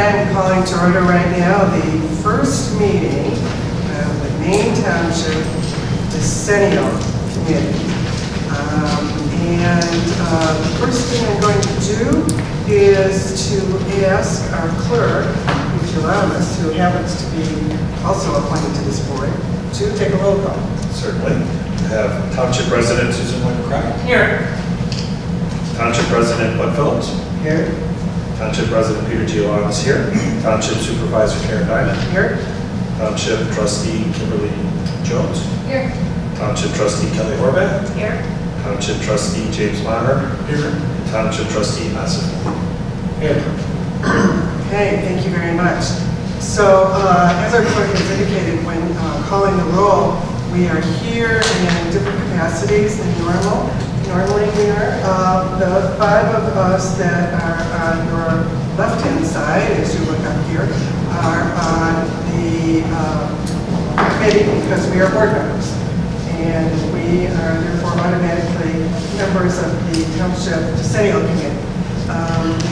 I'm calling to order right now the first meeting of the Maine Township Decennial Committee. The first thing I'm going to do is to ask our clerk, Thomas, who happens to be also appointed to this board, to take a roll call. Certainly. We have Township President Susan Wynn-Crack. Here. Township President Bud Phillips. Here. Township President Peter Giolano is here. Township Supervisor Karen Diamond. Here. Township Trustee Kimberly Jones. Here. Township Trustee Kelly Horvath. Here. Township Trustee James Maher. Here. And Township Trustee Massif. Here. Okay, thank you very much. So, as our clerk has indicated when calling the roll, we are here in different capacities than normally we are. The five of us that are on your left-hand side, as you look up here, are on the committee because we are board members. And we are therefore automatically members of the Township Decennial Committee.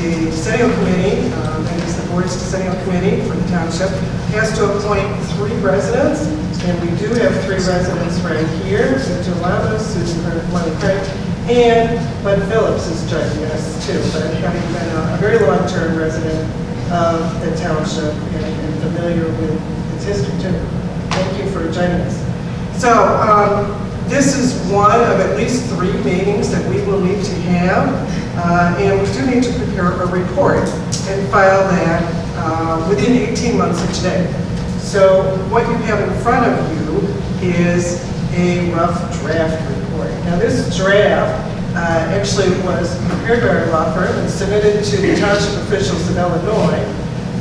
The Decennial Committee, that is the board's Decennial Committee for the Township, has to appoint 3 residents, and we do have 3 residents right here. Susan Giolano, Susan Wynn-Crack, and Bud Phillips is joining us too, but having been a very long-term resident of the Township and familiar with its history too. Thank you for joining us. So, this is one of at least 3 meetings that we will need to have, and we do need to prepare a report and file that within 18 months of today. So what you have in front of you is a rough draft report. Now this draft actually was prepared by our law firm and submitted to the township officials of Illinois,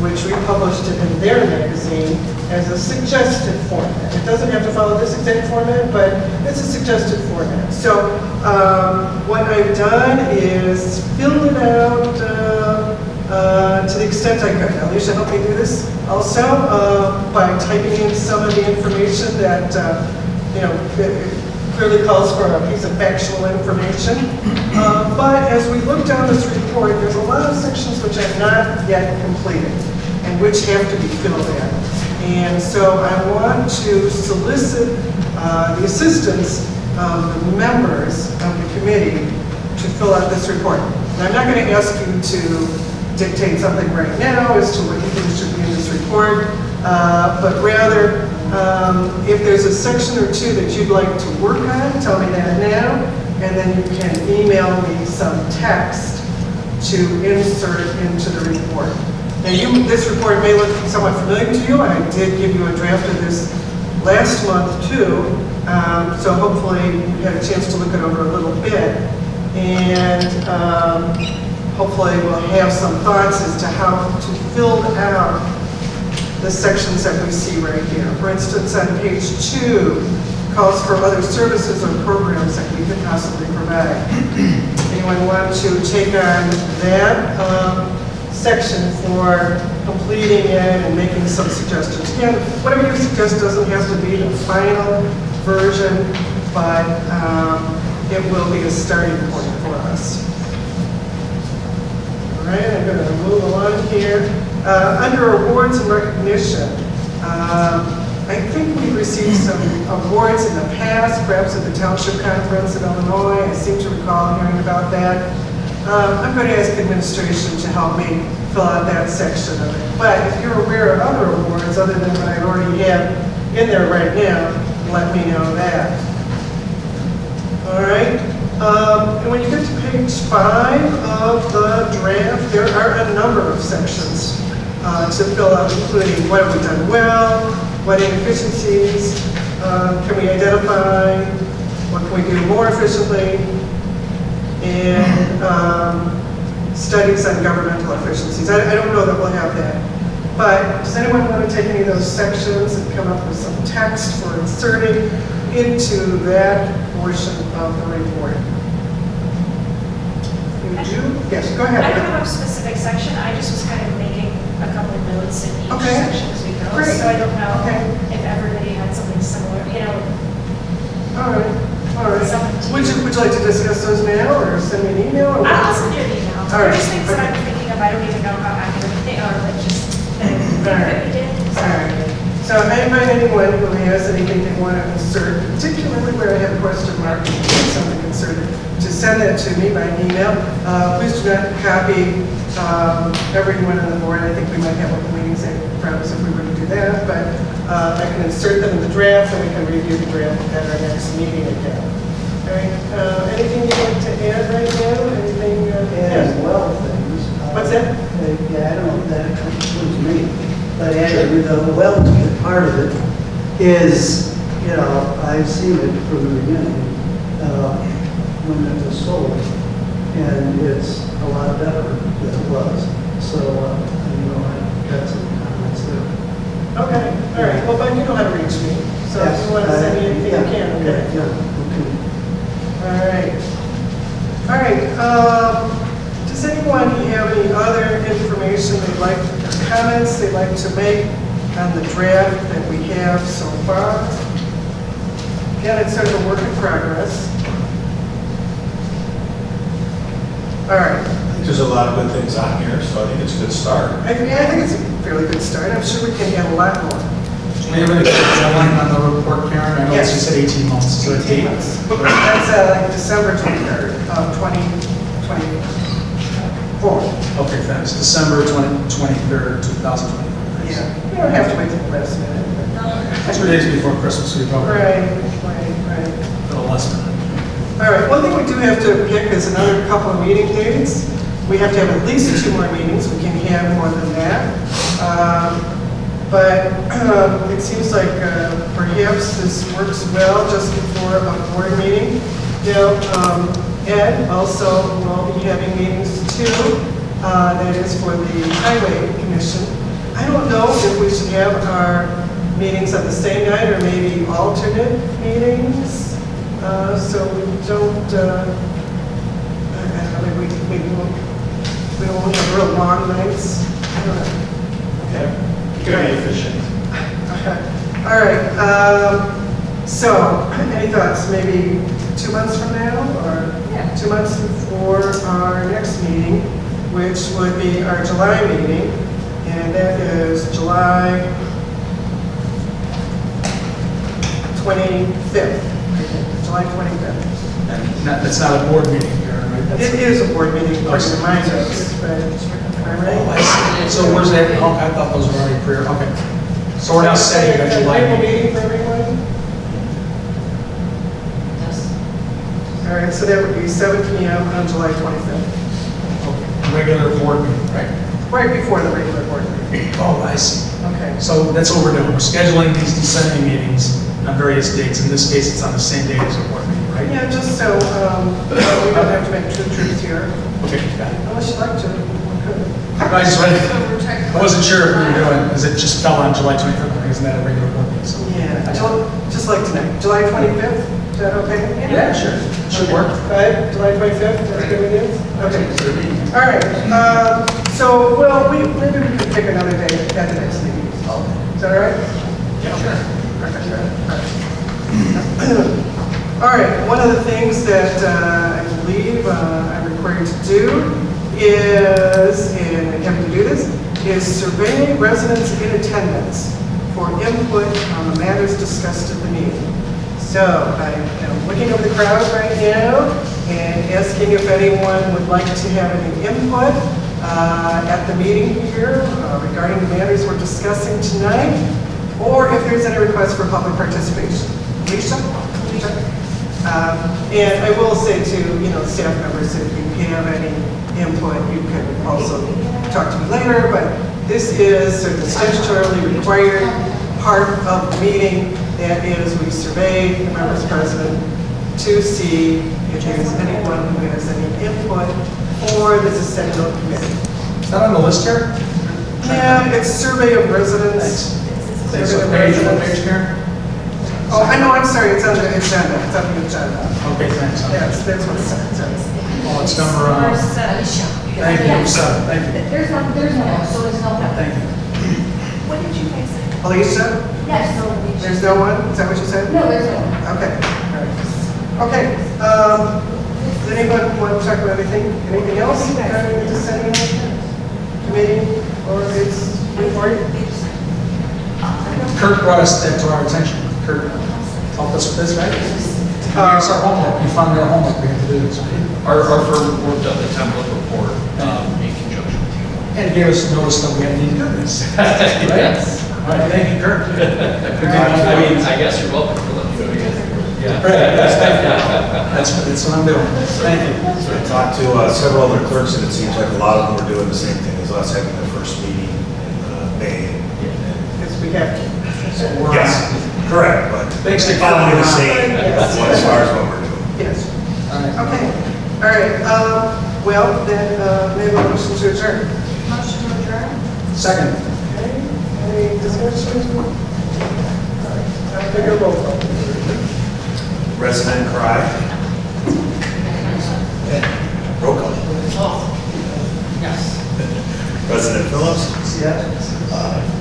which we published it in their magazine as a suggested format. It doesn't have to follow this exact format, but it's a suggested format. So what I've done is filled it out to the extent I could. Alicia helped me do this also by typing in some of the information that clearly calls for a piece of factual information. But as we look down this report, there's a lot of sections which I've not yet completed and which have to be filled in. And so I want to solicit the assistance of the members of the committee to fill out this report. And I'm not going to ask you to dictate something right now as to what you think should be in this report, but rather, if there's a section or 2 that you'd like to work on, tell me that now, and then you can email me some text to insert into the report. Now, this report may look somewhat familiar to you. I did give you a draft of this last month too, so hopefully you had a chance to look it over a little bit, and hopefully we'll have some thoughts as to how to fill out the sections that we see right here. For instance, on page 2, calls for other services or programs that we could possibly provide. Anyone want to take on that section for completing it and making some suggestions? Again, whatever you suggest doesn't have to be the final version, but it will be a starting point for us. All right, I'm going to move along here. Under awards and recognition, I think we've received some awards in the past, perhaps at the Township Conference in Illinois. I seem to recall hearing about that. I'm going to ask administration to help me fill out that section of it. But if you're aware of other awards other than what I already have in there right now, let me know that. All right. And when you get to page 5 of the draft, there are a number of sections to fill out, including what have we done well, what inefficiencies can we identify, what can we do more efficiently, and studies on governmental efficiencies. I don't know that we'll have that. But does anyone want to take any of those sections and come up with some text for inserting into that portion of the report? You do? Yes, go ahead. I don't have a specific section. I just was kind of making a couple of notes in each section as we go. Great. So I don't know if everybody had something similar, All right. Would you like to discuss those now, or send me an email? Or I'll send you an email. All right. There's things that I'm thinking up. I don't even know how accurate they are, but just that we did. All right. So if I invite anyone who has anything they want to insert, particularly where I have a question mark, something inserted, to send that to me by email. Please do not copy everyone on the board. I think we might have open meetings at perhaps if we were to do that, but I can insert them in the draft and we can review the draft at our next meeting again. All right. Anything you'd like to add right now? Anything? As well things. What's that? Yeah, I don't know if that includes me, but adding the well part of it is, you know, I've seen it from the beginning when it was sold, and it's a lot better than it was. So, you know, I got some comments there. Okay. All right. Well, but you know how to reach me. So if you want to send me anything, you can. Okay. Yeah, okay. All right. All right. Does anyone have any other information they'd like, comments they'd like to make on the draft that we have so far? Again, it's sort of a work in progress. All right. I think there's a lot of good things on here, so I think it's a good start. I think it's a fairly good start. I'm sure we can add a lot more. Do we have any deadline on the report, Karen? I know you Yes. said 18 months. So 18 months. That's like December 23rd of 2024. Okay, thanks. December 23rd, 2024. Yeah. You don't have to wait till the last minute. 2 days before Christmas, we probably Right. a little less than that. All right, one thing we do have to pick is another couple of meeting dates. We have to have at least 2 more meetings. We can have more than that. But it seems like perhaps this works well just before a board meeting. You know, Ed also will be having meetings too. That is for the Highway Commission. I don't know if we should have our meetings on the same night or maybe alternate meetings. So we don't, I don't know, we won't have real long nights. I don't know. Okay. Could be efficient. All right. So, any thoughts? Maybe 2 months from now, or 2 months before our next meeting, which would be our July meeting, and that is July 25th. July 25th. And that's not a board meeting, Karen, right? That's- It is a board meeting, according to my notes, but am I Oh, I right? see. So where's that? Oh, I thought those were already pre, okay. So we're now setting a July April meeting. meeting for everyone? All right, so that would be 7 p.m. on July 25th, Okay. Regular board meeting, right? right before the regular board meeting. Oh, I see. Okay. So that's what we're doing. We're scheduling these descending meetings on various dates. In this case, it's on the same day as a board meeting, right? Yeah, just so we don't have to make two trips here, Okay, got it. unless you'd like to. We could. I just wanted, I wasn't sure if we were doing, because it just fell on July 25th, isn't that a regular board meeting? So Yeah, just like tonight, July 25th, is that okay? Yeah, sure. Should work. Right, July 25th, that's good with you? Okay. All right, so, well, maybe we could pick another day at the next meeting. Is that all right? Yeah, sure. All right, one of the things that I believe I'm required to do is, and I'm happy to do this, is survey residents in attendance for input on the matters discussed at the meeting. So I am looking over the crowd right now and asking if anyone would like to have any input at the meeting here regarding the matters we're discussing tonight, or if there's any request for public participation. Lisa? And I will say to, staff members, if you have any input, you can also talk to me later, but this is sort of the statutorily required part of the meeting. That is, we survey the members present to see if there's anyone who has any input for the Decennial Committee. Is that on the list here? Yeah, it's survey of residents. Thanks. Survey of What page, residents. Karen? Oh, I know, I'm sorry, it's on the agenda, it's on the agenda. Okay, thanks. Yes, that's what it says. Oh, it's number, thank you, seven, thank you. There's no, so there's no. Thank you. What did you guys say? Alicia, Yes, so. there's no one? Is that what you said? No, there's no. Okay. All right. Okay, does anyone want to talk about anything else regarding the Decennial? committee or its report? Kurt brought us that to our attention. Kurt helped us with this, right? It's our homework. You found our homework we have to do this. Our firm worked on the template report in conjunction with you. And gave us notice that we had to do this. Yes. All right, thank you, Kurt. I mean, I guess you're welcome for letting me go again. Yeah. Right, that's what I'm doing. Thank you. So I talked to several other clerks, and it seems like a lot of them were doing the same thing as us, having their first meeting in May. Yes, we have to. Yes, correct, but Thanks to following the Colin. same Yes. as far as what we're doing. Yes. All right. Okay, all right, well, then, maybe a motion to adjourn. Motion to adjourn? Second. Okay, any discussion? All right, I'll take a roll call. Resident Cry. Roll call. Yes. President Phillips. Yes.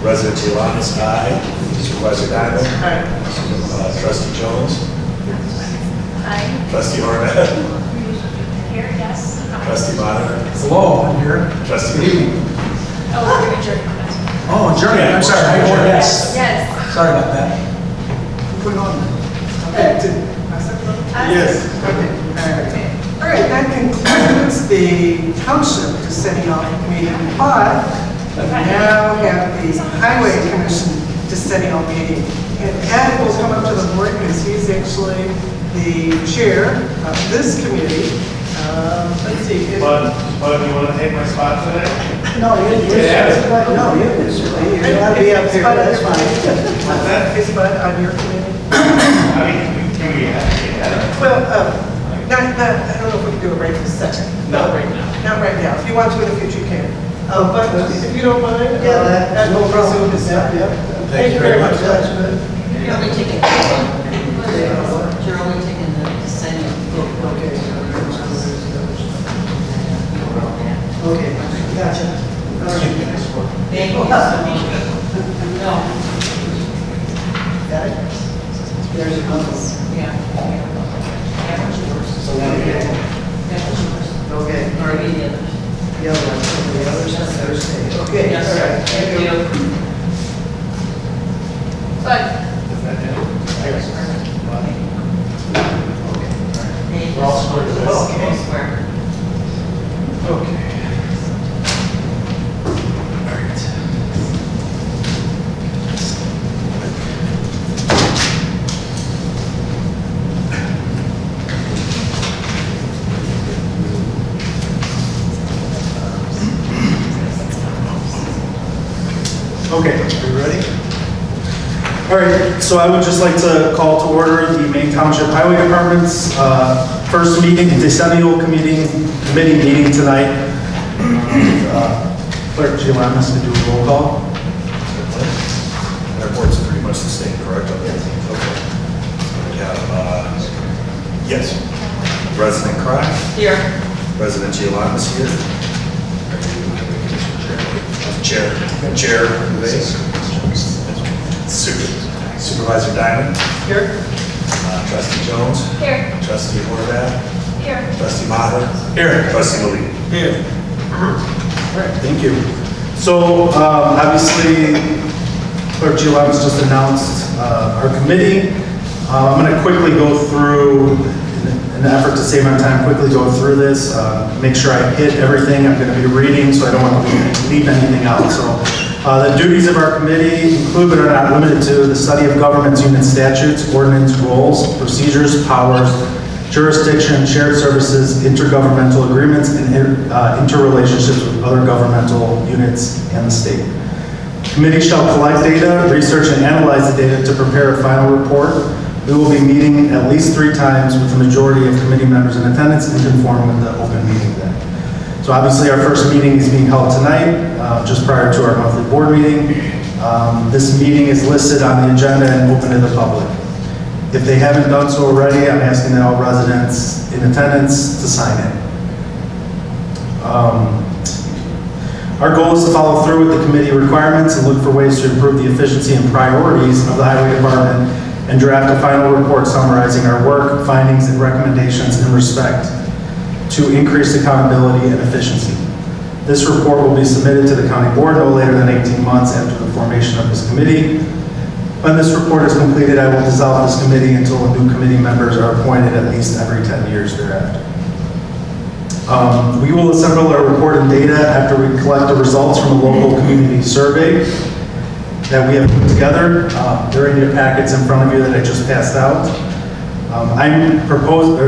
Resident Giovannis, aye. Supervisor Diamond. Aye. Trustee Jones. Aye. Trustee Horvath. Here, yes. Trustee Bonner. Hello, I'm here. Trustee Good evening. Oh, we're adjourned. Oh, Journey, I'm sorry. I voted yes. Yes. Sorry about that. Put it on. Okay, yes. Okay, all right, that concludes the township decennial meeting, but we now have the highway commission decennial meeting. And Ed will come up to the board because he's actually the chair of this committee. Let's see. But if you want to take my spot today? No, you can be up here, that's fine. Is Bud on your committee? I mean, can we have Well, not, I don't know if we can do it right this second. Not right now. Not right now. If you want to in the future, you can. But if you don't mind, Yeah, that will resume this time. Thank you very much. That's good. You're only taking, the Decennial. Okay, gotcha. All right. Thank you so much. No. Got it? There's a couple. Yeah. That was yours. So now you get, That was yours. okay, all Or right. any others. The other one, so the others, Thursday. Okay, Yes, all right. thank you. But. We're all square to this. Okay. Square. Okay. All right. Okay, are you ready? All right, so I would just like to call to order the Maine Township Highway Department's first meeting, Decennial Committee meeting tonight. Clerk Giovannis to do a roll call. Our board's pretty much the same, correct? Okay. We have, yes, President Cry, Here. President Giovannis here. Chair, Supervisor Diamond. Here? Trustee Jones. Here. Trustee Horvath. Here. Trustee Maher. Here. Trustee Malina. Here. All right, thank you. So obviously, Clerk Giovannis just announced our committee. I'm going to quickly go through, in an effort to save my time, quickly go through this, make sure I hit everything I'm going to be reading, so I don't want to leave anything out. So the duties of our committee include but are not limited to the study of government's unit statutes, ordinance, roles, procedures, powers, jurisdiction, shared services, intergovernmental agreements, and interrelationships with other governmental units and the state. The committee shall collect data, research, and analyze the data to prepare a final report. We will be meeting at least 3 times with the majority of committee members in attendance and conform with the open meeting day. So obviously our first meeting is being held tonight, just prior to our monthly board meeting. This meeting is listed on the agenda and open to the public. If they haven't done so already, I'm asking that all residents in attendance to sign in. Our goal is to follow through with the committee requirements and look for ways to improve the efficiency and priorities of the Highway Department and draft a final report summarizing our work, findings, and recommendations in respect to increased accountability and efficiency. This report will be submitted to the county board no later than 18 months after the formation of this committee. When this report is completed, I will dissolve this committee until the new committee members are appointed at least every 10 years thereafter. We will assemble our report and data after we collect the results from a local community survey that we have put together. They're in your packets in front of you that I just passed out. I'm proposing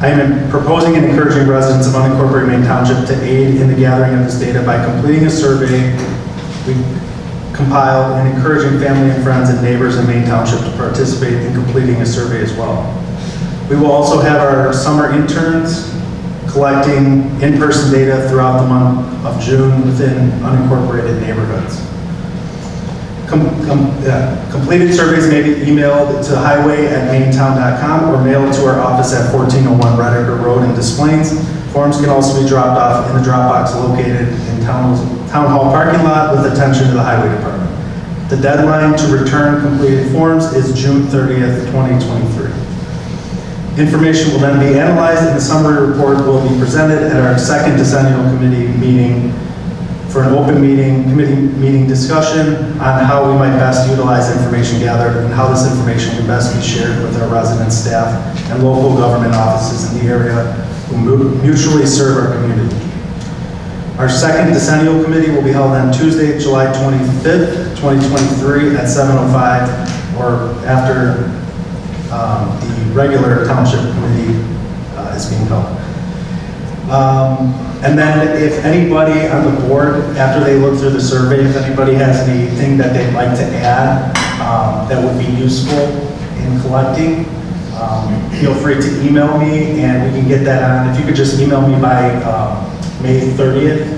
and encouraging residents of unincorporated Maine Township to aid in the gathering of this data by completing a survey we compiled and encouraging family and friends and neighbors in Maine Township to participate in completing a survey as well. We will also have our summer interns collecting in-person data throughout the month of June within unincorporated neighborhoods. Completed surveys may be emailed to highway@maintown.com or mailed to our office at 1401 Red Acre Road in Des Plaines. Forms can also be dropped off in the drop box located in Town Hall parking lot with attention to the Highway Department. The deadline to return completed forms is June 30th, 2023. Information will then be analyzed and the summary report will be presented at our second Decennial Committee meeting for an open meeting, committee meeting discussion on how we might best utilize information gathered and how this information can best be shared with our residents, staff, and local government offices in the area who mutually serve our community. Our second Decennial Committee will be held on Tuesday, July 25th, 2023 at 7:05 or after the regular Township Committee is being held. And then if anybody on the board, after they look through the survey, if anybody has anything that they'd like to add that would be useful in collecting, feel free to email me and we can get that on. If you could just email me by May 30th,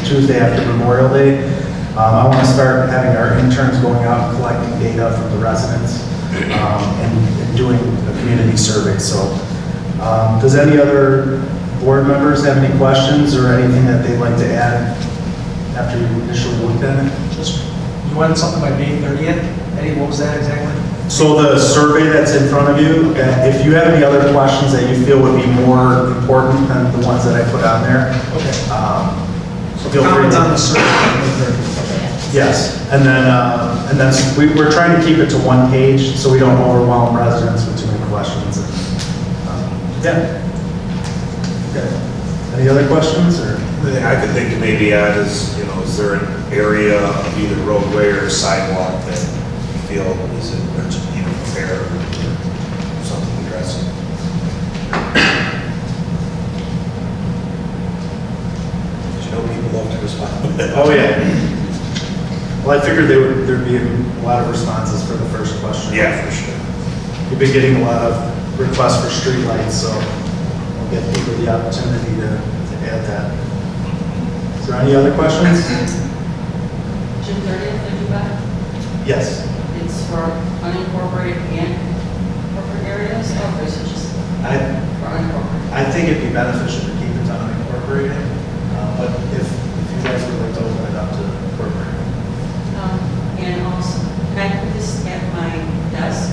Tuesday after Memorial Day. I want to start having our interns going out and collecting data from the residents and doing a community survey. So does any other board members have any questions or anything that they'd like to add after you initially looked at it? You wanted something by May 30th? Eddie, what was that exactly? So the survey that's in front of you, if you have any other questions that you feel would be more important than the ones that I put on there, So feel free comments to- on the survey by May 30th. yes. And then we're trying to keep it to one page so we don't overwhelm residents with too many questions. Yeah. Okay. Any other questions or? The thing I could think to maybe add is, is there an area of either roadway or sidewalk that you feel is in repair or something addressing? People love to respond. Oh, yeah. Well, I figured there'd be a lot of responses for the first question. Yeah, for sure. We've been getting a lot of requests for streetlights, so we'll get people the opportunity to add that. Is there any other questions? June 30th, did you buy? Yes. It's for unincorporated and corporate areas, or is it just for unincorporated? I think it'd be beneficial to keep it to unincorporated, but if you guys would like to open it up to incorporated. And also, can I put this at my desk?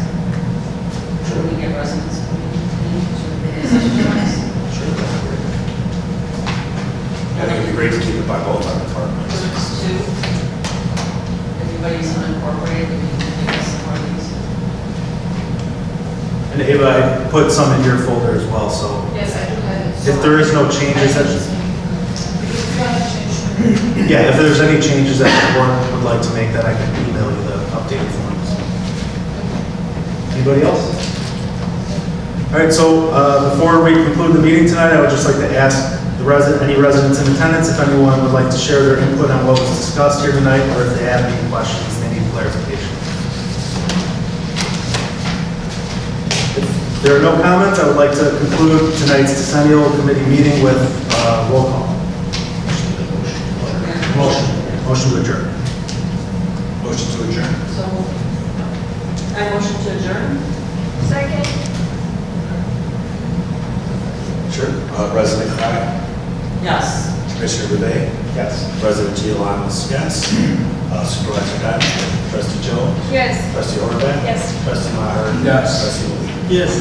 So we get residents coming in to the sessions? Sure. I think it'd be great to keep it by both our departments. It's two. Everybody's unincorporated, we can do some of these. And Ava, I put some in your folder as well, so Yes, I do have it. if there is no changes, yeah, if there's any changes that the board would like to make, that I can email you the updated forms. Anybody else? All right, so before we conclude the meeting tonight, I would just like to ask any residents in attendance if anyone would like to share their input on what was discussed here tonight, or if they have any questions, they need clarification. If there are no comments, I would like to conclude tonight's Decennial Committee meeting with roll call. Motion to adjourn. Motion to adjourn. So, I motion to adjourn. Second. Sure. President Craig? Yes. Commissioner Boudet? Yes. President Giovanni, yes. Supervisor Dodge? Trustee Jones? Yes. Trustee Orback? Yes. Trustee Maher? Yes. Trustee Lee? Yes.